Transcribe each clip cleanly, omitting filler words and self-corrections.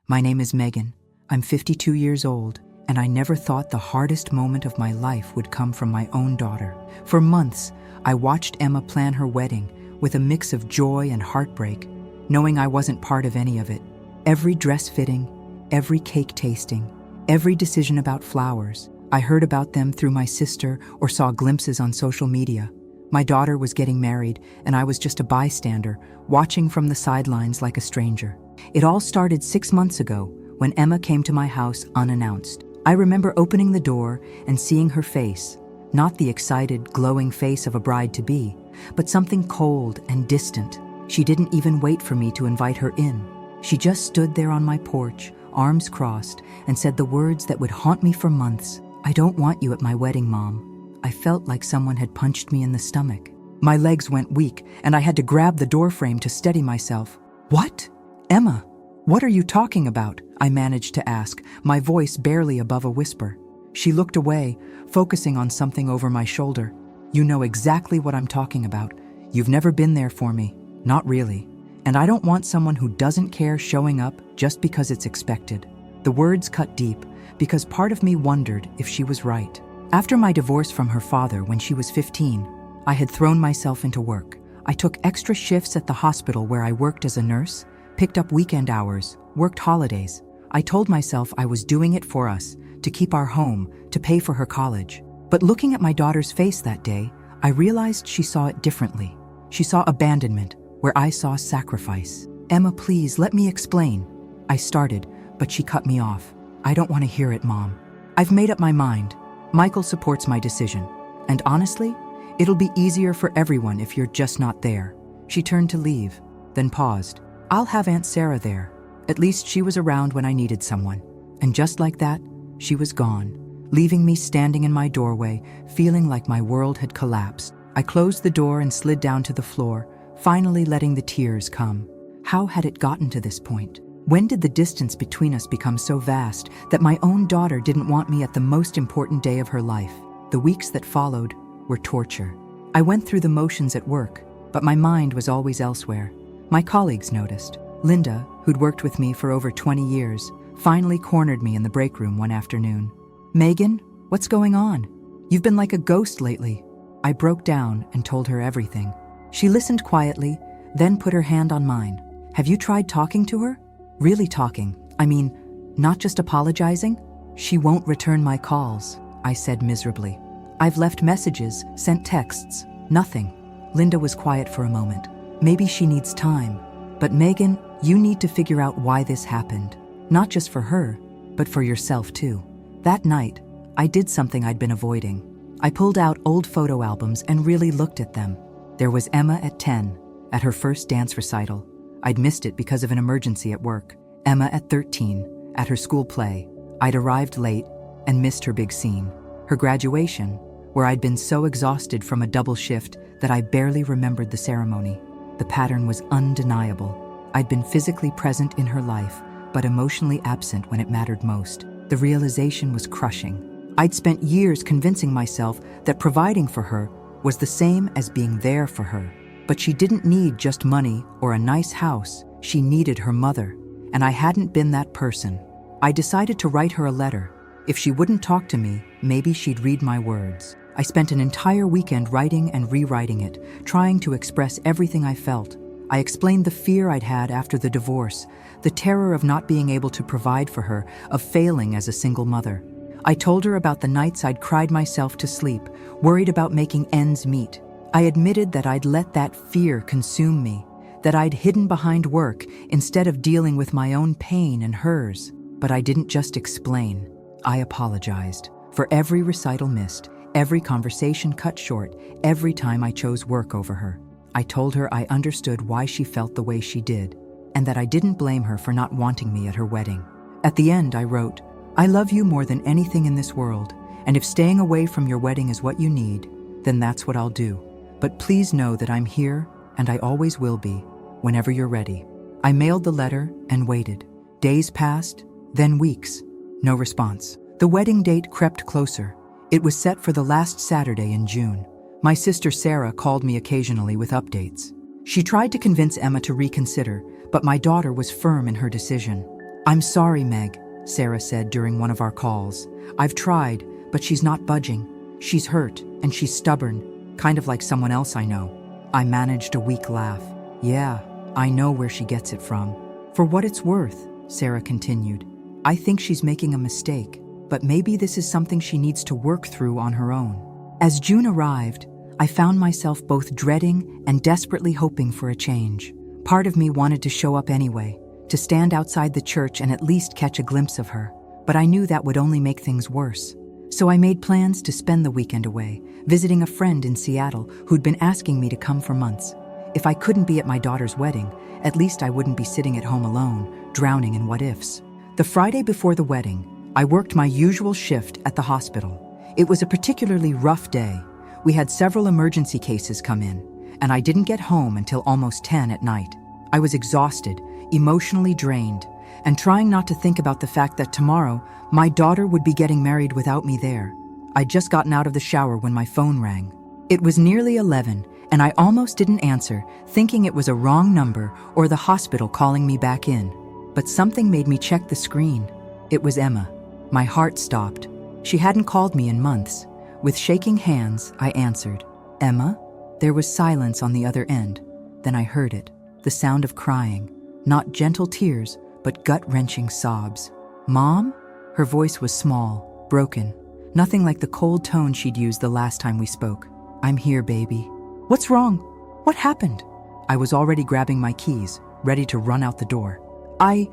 My name is Megan. I'm 52 years old, and I never thought the hardest moment of my life would come from my own daughter. For months, I watched Emma plan her wedding with a mix of joy and heartbreak, knowing I wasn't part of any of it. Every dress fitting, every cake tasting, every decision about flowers, I heard about them through my sister or saw glimpses on social media. My daughter was getting married, and I was just a bystander, watching from the sidelines like a stranger. It all started 6 months ago when Emma came to my house unannounced. I remember opening the door and seeing her face, not the excited, glowing face of a bride-to-be, but something cold and distant. She didn't even wait for me to invite her in. She just stood there on my porch, arms crossed, and said the words that would haunt me for months. "I don't want you at my wedding, Mom." I felt like someone had punched me in the stomach. My legs went weak, and I had to grab the doorframe to steady myself. "What? Emma, what are you talking about?" I managed to ask, my voice barely above a whisper. She looked away, focusing on something over my shoulder. "You know exactly what I'm talking about. You've never been there for me. Not really. And I don't want someone who doesn't care showing up just because it's expected." The words cut deep, because part of me wondered if she was right. After my divorce from her father when she was 15, I had thrown myself into work. I took extra shifts at the hospital where I worked as a nurse, picked up weekend hours, worked holidays. I told myself I was doing it for us, to keep our home, to pay for her college. But looking at my daughter's face that day, I realized she saw it differently. She saw abandonment, where I saw sacrifice. "Emma, please, let me explain." I started, but she cut me off. "I don't want to hear it, Mom. I've made up my mind. Michael supports my decision. And honestly, it'll be easier for everyone if you're just not there." She turned to leave, then paused. "I'll have Aunt Sarah there. At least she was around when I needed someone." And just like that, she was gone, leaving me standing in my doorway, feeling like my world had collapsed. I closed the door and slid down to the floor, finally letting the tears come. How had it gotten to this point? When did the distance between us become so vast that my own daughter didn't want me at the most important day of her life? The weeks that followed were torture. I went through the motions at work, but my mind was always elsewhere. My colleagues noticed. Linda, who'd worked with me for over 20 years, finally cornered me in the break room one afternoon. "Megan, what's going on? You've been like a ghost lately." I broke down and told her everything. She listened quietly, then put her hand on mine. "Have you tried talking to her? Really talking? I mean, not just apologizing?" "She won't return my calls," I said miserably. "I've left messages, sent texts, nothing." Linda was quiet for a moment. "Maybe she needs time. But Megan, you need to figure out why this happened. Not just for her, but for yourself too." That night, I did something I'd been avoiding. I pulled out old photo albums and really looked at them. There was Emma at 10, at her first dance recital. I'd missed it because of an emergency at work. Emma at 13, at her school play. I'd arrived late and missed her big scene. Her graduation, where I'd been so exhausted from a double shift that I barely remembered the ceremony. The pattern was undeniable. I'd been physically present in her life, but emotionally absent when it mattered most. The realization was crushing. I'd spent years convincing myself that providing for her was the same as being there for her. But she didn't need just money or a nice house. She needed her mother, and I hadn't been that person. I decided to write her a letter. If she wouldn't talk to me, maybe she'd read my words. I spent an entire weekend writing and rewriting it, trying to express everything I felt. I explained the fear I'd had after the divorce, the terror of not being able to provide for her, of failing as a single mother. I told her about the nights I'd cried myself to sleep, worried about making ends meet. I admitted that I'd let that fear consume me, that I'd hidden behind work instead of dealing with my own pain and hers. But I didn't just explain. I apologized for every recital missed, every conversation cut short, every time I chose work over her. I told her I understood why she felt the way she did, and that I didn't blame her for not wanting me at her wedding. At the end, I wrote, "I love you more than anything in this world, and if staying away from your wedding is what you need, then that's what I'll do. But please know that I'm here, and I always will be, whenever you're ready." I mailed the letter and waited. Days passed, then weeks. No response. The wedding date crept closer. It was set for the last Saturday in June. My sister Sarah called me occasionally with updates. She tried to convince Emma to reconsider, but my daughter was firm in her decision. "I'm sorry, Meg," Sarah said during one of our calls. "I've tried, but she's not budging. She's hurt, and she's stubborn, kind of like someone else I know." I managed a weak laugh. "Yeah, I know where she gets it from." "For what it's worth," Sarah continued, "I think she's making a mistake, but maybe this is something she needs to work through on her own." As June arrived, I found myself both dreading and desperately hoping for a change. Part of me wanted to show up anyway, to stand outside the church and at least catch a glimpse of her, but I knew that would only make things worse. So I made plans to spend the weekend away, visiting a friend in Seattle who'd been asking me to come for months. If I couldn't be at my daughter's wedding, at least I wouldn't be sitting at home alone, drowning in what-ifs. The Friday before the wedding, I worked my usual shift at the hospital. It was a particularly rough day. We had several emergency cases come in, and I didn't get home until almost 10 at night. I was exhausted, emotionally drained, and trying not to think about the fact that tomorrow, my daughter would be getting married without me there. I'd just gotten out of the shower when my phone rang. It was nearly 11, and I almost didn't answer, thinking it was a wrong number or the hospital calling me back in. But something made me check the screen. It was Emma. My heart stopped. She hadn't called me in months. With shaking hands, I answered. "Emma?" There was silence on the other end. Then I heard it, the sound of crying. Not gentle tears, but gut-wrenching sobs. "Mom?" Her voice was small, broken. Nothing like the cold tone she'd used the last time we spoke. "I'm here, baby." "What's wrong? What happened?" I was already grabbing my keys, ready to run out the door. I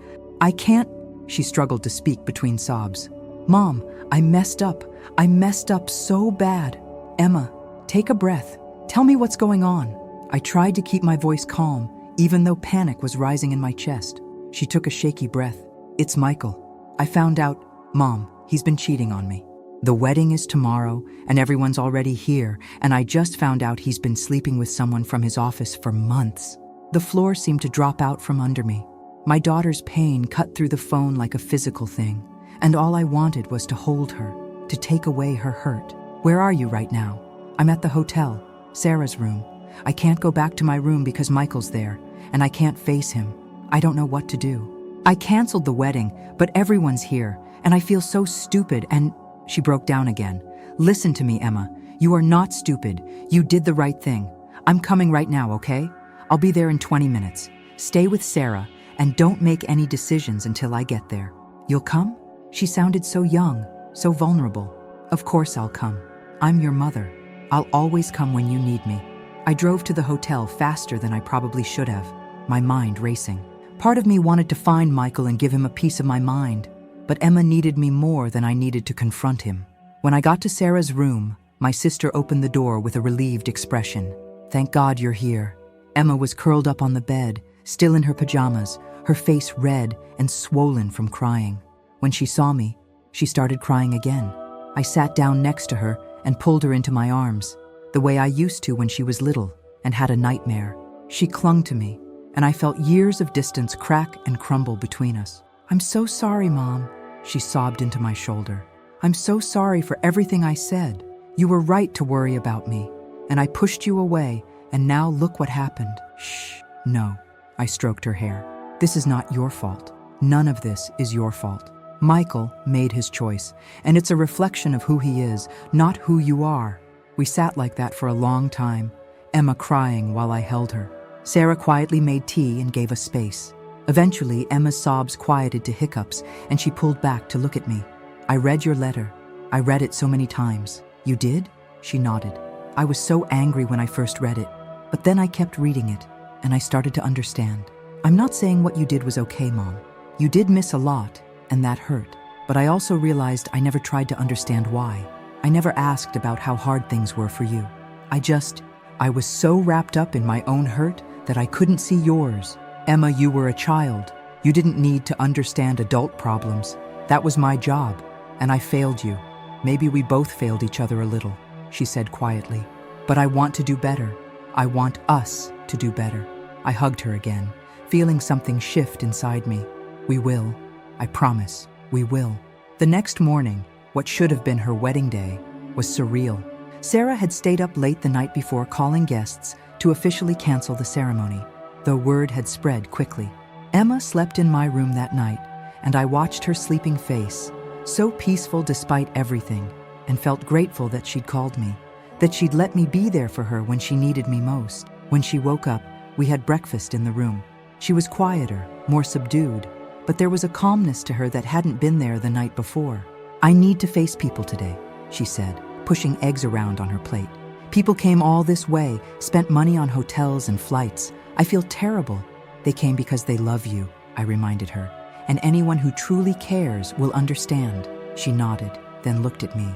can't," she struggled to speak between sobs. "Mom, I messed up. I messed up so bad." "Emma, take a breath. Tell me what's going on." I tried to keep my voice calm, even though panic was rising in my chest. She took a shaky breath. "It's Michael. I found out, Mom, he's been cheating on me. The wedding is tomorrow, and everyone's already here, and I just found out he's been sleeping with someone from his office for months." The floor seemed to drop out from under me. My daughter's pain cut through the phone like a physical thing, and all I wanted was to hold her, to take away her hurt. "Where are you right now?" "I'm at the hotel, Sarah's room. I can't go back to my room because Michael's there, and I can't face him. I don't know what to do. I canceled the wedding, but everyone's here, and I feel so stupid and—" She broke down again. "Listen to me, Emma. You are not stupid. You did the right thing. I'm coming right now, okay? I'll be there in 20 minutes. Stay with Sarah, and don't make any decisions until I get there. You'll come?" She sounded so young, so vulnerable. "Of course I'll come. I'm your mother. I'll always come when you need me." I drove to the hotel faster than I probably should have, my mind racing. Part of me wanted to find Michael and give him a piece of my mind, but Emma needed me more than I needed to confront him. When I got to Sarah's room, my sister opened the door with a relieved expression. "Thank God you're here." Emma was curled up on the bed, still in her pajamas, her face red and swollen from crying. When she saw me, she started crying again. I sat down next to her and pulled her into my arms, the way I used to when she was little and had a nightmare. She clung to me, and I felt years of distance crack and crumble between us. "I'm so sorry, Mom," she sobbed into my shoulder. "I'm so sorry for everything I said. You were right to worry about me, and I pushed you away, and now look what happened." "Shh, no," I stroked her hair. "This is not your fault. None of this is your fault. Michael made his choice, and it's a reflection of who he is, not who you are." We sat like that for a long time, Emma crying while I held her. Sarah quietly made tea and gave us space. Eventually, Emma's sobs quieted to hiccups, and she pulled back to look at me. "I read your letter. I read it so many times." "You did?" She nodded. "I was so angry when I first read it, but then I kept reading it, and I started to understand. I'm not saying what you did was okay, Mom. You did miss a lot, and that hurt. But I also realized I never tried to understand why. I never asked about how hard things were for you. I was so wrapped up in my own hurt that I couldn't see yours. Emma, you were a child. You didn't need to understand adult problems. That was my job, and I failed you. Maybe we both failed each other a little," she said quietly. "But I want to do better. I want us to do better." I hugged her again, feeling something shift inside me. "We will. I promise. We will." The next morning, what should have been her wedding day, was surreal. Sarah had stayed up late the night before calling guests to officially cancel the ceremony, though word had spread quickly. Emma slept in my room that night, and I watched her sleeping face, so peaceful despite everything, and felt grateful that she'd called me, that she'd let me be there for her when she needed me most. When she woke up, we had breakfast in the room. She was quieter, more subdued, but there was a calmness to her that hadn't been there the night before. "I need to face people today," she said, pushing eggs around on her plate. "People came all this way, spent money on hotels and flights. I feel terrible." "They came because they love you," I reminded her, "and anyone who truly cares will understand." She nodded, then looked at me.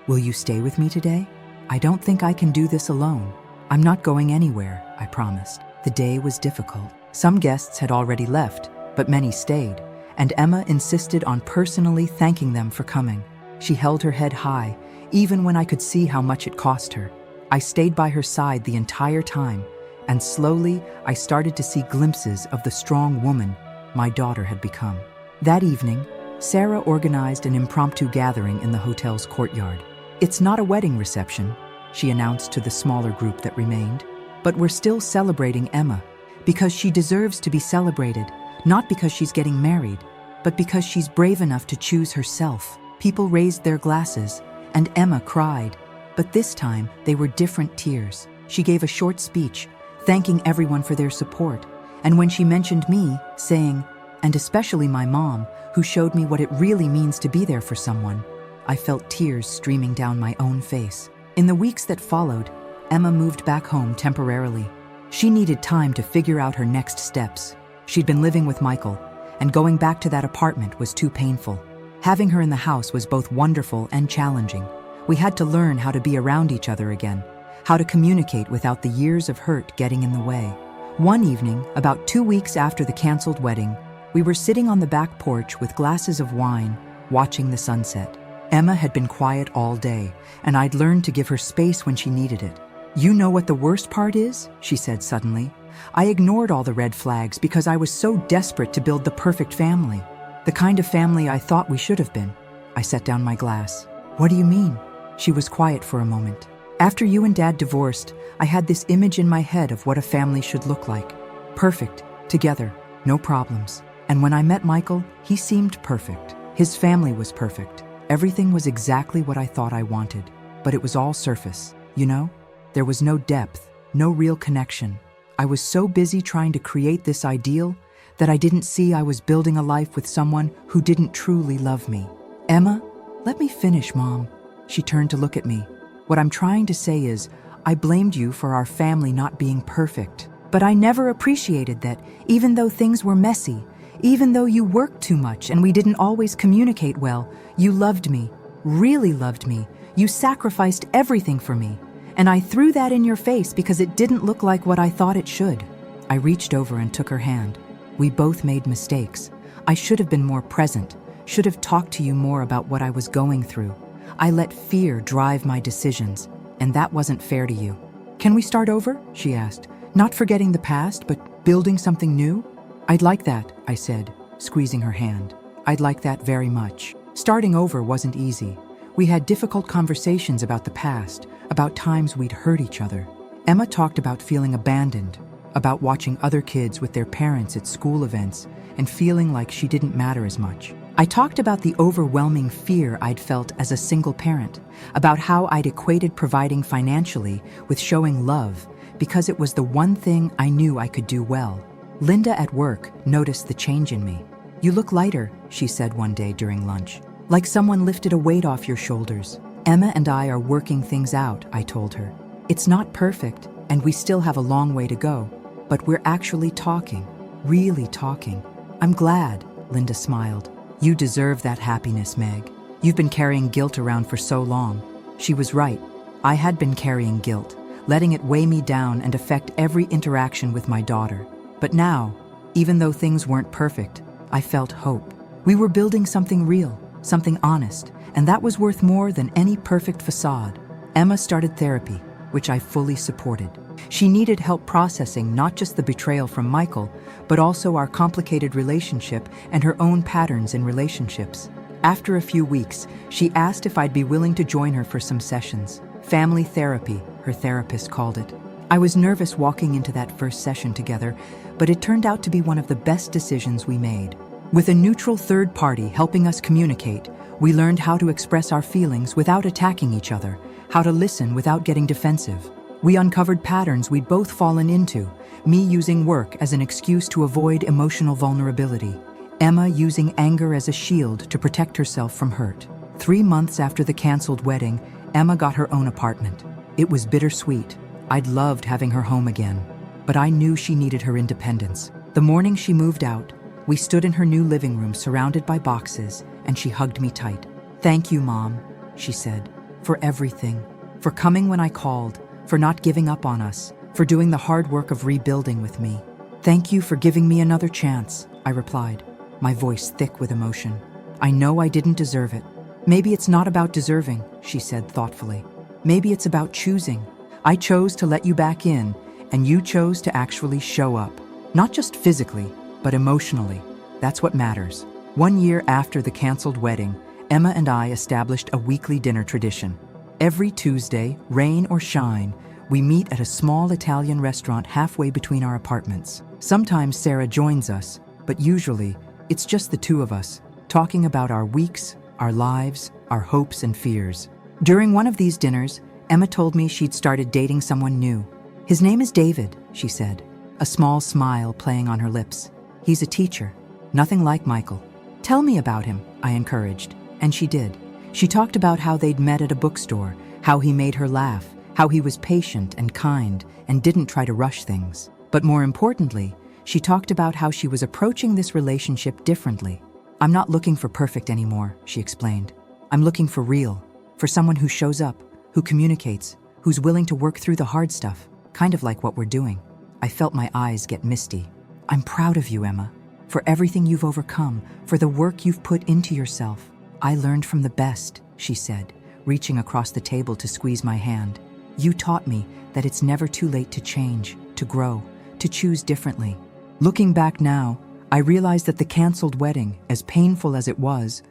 "Will you stay with me today? I don't think I can do this alone." "I'm not going anywhere," I promised. The day was difficult. Some guests had already left, but many stayed, and Emma insisted on personally thanking them for coming. She held her head high, even when I could see how much it cost her. I stayed by her side the entire time, and slowly I started to see glimpses of the strong woman my daughter had become. That evening, Sarah organized an impromptu gathering in the hotel's courtyard. "It's not a wedding reception," she announced to the smaller group that remained, "but we're still celebrating Emma, because she deserves to be celebrated, not because she's getting married, but because she's brave enough to choose herself." People raised their glasses, and Emma cried, but this time they were different tears. She gave a short speech, thanking everyone for their support, and when she mentioned me, saying, "and especially my mom, who showed me what it really means to be there for someone," I felt tears streaming down my own face. In the weeks that followed, Emma moved back home temporarily. She needed time to figure out her next steps. She'd been living with Michael, and going back to that apartment was too painful. Having her in the house was both wonderful and challenging. We had to learn how to be around each other again, how to communicate without the years of hurt getting in the way. One evening, about 2 weeks after the canceled wedding, we were sitting on the back porch with glasses of wine, watching the sunset. Emma had been quiet all day, and I'd learned to give her space when she needed it. "You know what the worst part is?" she said suddenly. "I ignored all the red flags because I was so desperate to build the perfect family. The kind of family I thought we should have been." I set down my glass. "What do you mean?" She was quiet for a moment. "After you and Dad divorced, I had this image in my head of what a family should look like. Perfect, together, no problems. And when I met Michael, he seemed perfect. His family was perfect. Everything was exactly what I thought I wanted. But it was all surface, you know? There was no depth, no real connection. I was so busy trying to create this ideal that I didn't see I was building a life with someone who didn't truly love me." "Emma, let me finish, Mom." She turned to look at me. "What I'm trying to say is, I blamed you for our family not being perfect. But I never appreciated that, even though things were messy, even though you worked too much and we didn't always communicate well, you loved me, really loved me. You sacrificed everything for me. And I threw that in your face because it didn't look like what I thought it should." I reached over and took her hand. "We both made mistakes. I should have been more present, should have talked to you more about what I was going through. I let fear drive my decisions, and that wasn't fair to you." "Can we start over?" she asked. "Not forgetting the past, but building something new?" "I'd like that," I said, squeezing her hand. "I'd like that very much." Starting over wasn't easy. We had difficult conversations about the past, about times we'd hurt each other. Emma talked about feeling abandoned, about watching other kids with their parents at school events and feeling like she didn't matter as much. I talked about the overwhelming fear I'd felt as a single parent, about how I'd equated providing financially with showing love because it was the one thing I knew I could do well. Linda at work noticed the change in me. "You look lighter," she said one day during lunch, "like someone lifted a weight off your shoulders." "Emma and I are working things out," I told her. "It's not perfect, and we still have a long way to go, but we're actually talking, really talking." "I'm glad," Linda smiled. "You deserve that happiness, Meg. You've been carrying guilt around for so long." She was right. I had been carrying guilt, letting it weigh me down and affect every interaction with my daughter. But now, even though things weren't perfect, I felt hope. We were building something real, something honest, and that was worth more than any perfect facade. Emma started therapy, which I fully supported. She needed help processing not just the betrayal from Michael, but also our complicated relationship and her own patterns in relationships. After a few weeks, she asked if I'd be willing to join her for some sessions. Family therapy, her therapist called it. I was nervous walking into that first session together, but it turned out to be one of the best decisions we made. With a neutral third party helping us communicate, we learned how to express our feelings without attacking each other, how to listen without getting defensive. We uncovered patterns we'd both fallen into, me using work as an excuse to avoid emotional vulnerability, Emma using anger as a shield to protect herself from hurt. 3 months after the canceled wedding, Emma got her own apartment. It was bittersweet. I'd loved having her home again, but I knew she needed her independence. The morning she moved out, we stood in her new living room surrounded by boxes, and she hugged me tight. "Thank you, Mom," she said, "for everything. For coming when I called, for not giving up on us, for doing the hard work of rebuilding with me." "Thank you for giving me another chance," I replied, my voice thick with emotion. "I know I didn't deserve it." "Maybe it's not about deserving," she said thoughtfully. "Maybe it's about choosing. I chose to let you back in, and you chose to actually show up. Not just physically, but emotionally. That's what matters." 1 year after the canceled wedding, Emma and I established a weekly dinner tradition. Every Tuesday, rain or shine, we meet at a small Italian restaurant halfway between our apartments. Sometimes Sarah joins us, but usually it's just the two of us, talking about our weeks, our lives, our hopes and fears. During one of these dinners, Emma told me she'd started dating someone new. "His name is David," she said, a small smile playing on her lips. "He's a teacher, nothing like Michael." "Tell me about him," I encouraged, and she did. She talked about how they'd met at a bookstore, how he made her laugh, how he was patient and kind and didn't try to rush things. But more importantly, she talked about how she was approaching this relationship differently. "I'm not looking for perfect anymore," she explained. "I'm looking for real, for someone who shows up, who communicates, who's willing to work through the hard stuff, kind of like what we're doing." I felt my eyes get misty. "I'm proud of you, Emma, for everything you've overcome, for the work you've put into yourself. I learned from the best," she said, reaching across the table to squeeze my hand. "You taught me that it's never too late to change, to grow, to choose differently." Looking back now, I realized that the canceled wedding, as painful as it was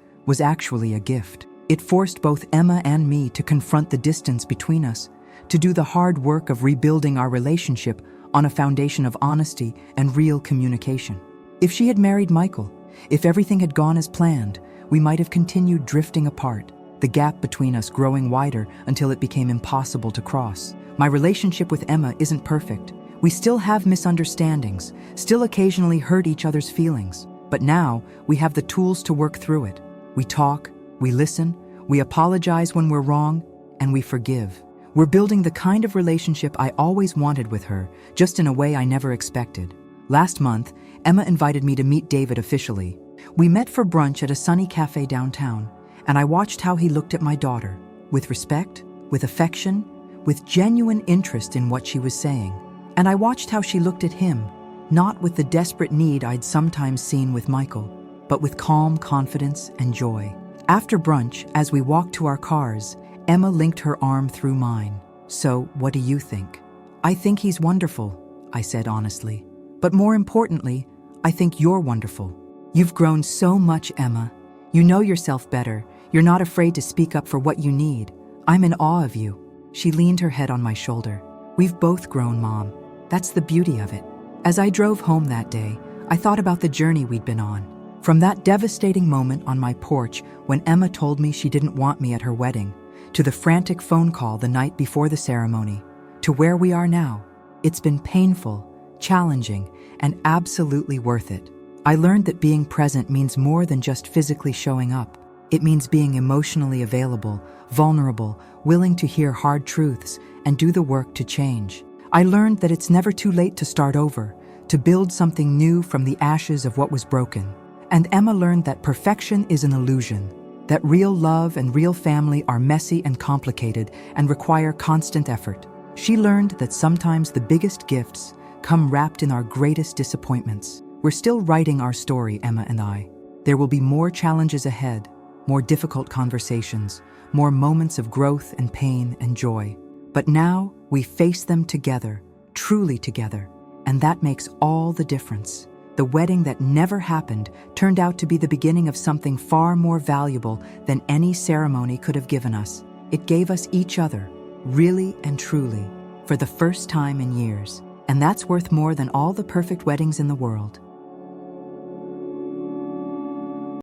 actually a gift. It forced both Emma and me to confront the distance between us, to do the hard work of rebuilding our relationship on a foundation of honesty and real communication. If she had married Michael, if everything had gone as planned, we might have continued drifting apart, the gap between us growing wider until it became impossible to cross. My relationship with Emma isn't perfect. We still have misunderstandings, still occasionally hurt each other's feelings, but now we have the tools to work through it. We talk, we listen, we apologize when we're wrong, and we forgive. We're building the kind of relationship I always wanted with her, just in a way I never expected. Last month, Emma invited me to meet David officially. We met for brunch at a sunny cafe downtown, and I watched how he looked at my daughter, with respect, with affection, with genuine interest in what she was saying. And I watched how she looked at him, not with the desperate need I'd sometimes seen with Michael, but with calm confidence and joy. After brunch, as we walked to our cars, Emma linked her arm through mine. "So, what do you think?" "I think he's wonderful," I said honestly. "But more importantly, I think you're wonderful. You've grown so much, Emma. You know yourself better. You're not afraid to speak up for what you need. I'm in awe of you." She leaned her head on my shoulder. "We've both grown, Mom. That's the beauty of it." As I drove home that day, I thought about the journey we'd been on. From that devastating moment on my porch when Emma told me she didn't want me at her wedding, to the frantic phone call the night before the ceremony, to where we are now. It's been painful, challenging, and absolutely worth it. I learned that being present means more than just physically showing up. It means being emotionally available, vulnerable, willing to hear hard truths, and do the work to change. I learned that it's never too late to start over, to build something new from the ashes of what was broken. And Emma learned that perfection is an illusion, that real love and real family are messy and complicated and require constant effort. She learned that sometimes the biggest gifts come wrapped in our greatest disappointments. We're still writing our story, Emma and I. There will be more challenges ahead, more difficult conversations, more moments of growth and pain and joy. But now we face them together, truly together, and that makes all the difference. The wedding that never happened turned out to be the beginning of something far more valuable than any ceremony could have given us. It gave us each other, really and truly, for the first time in years. And that's worth more than all the perfect weddings in the world.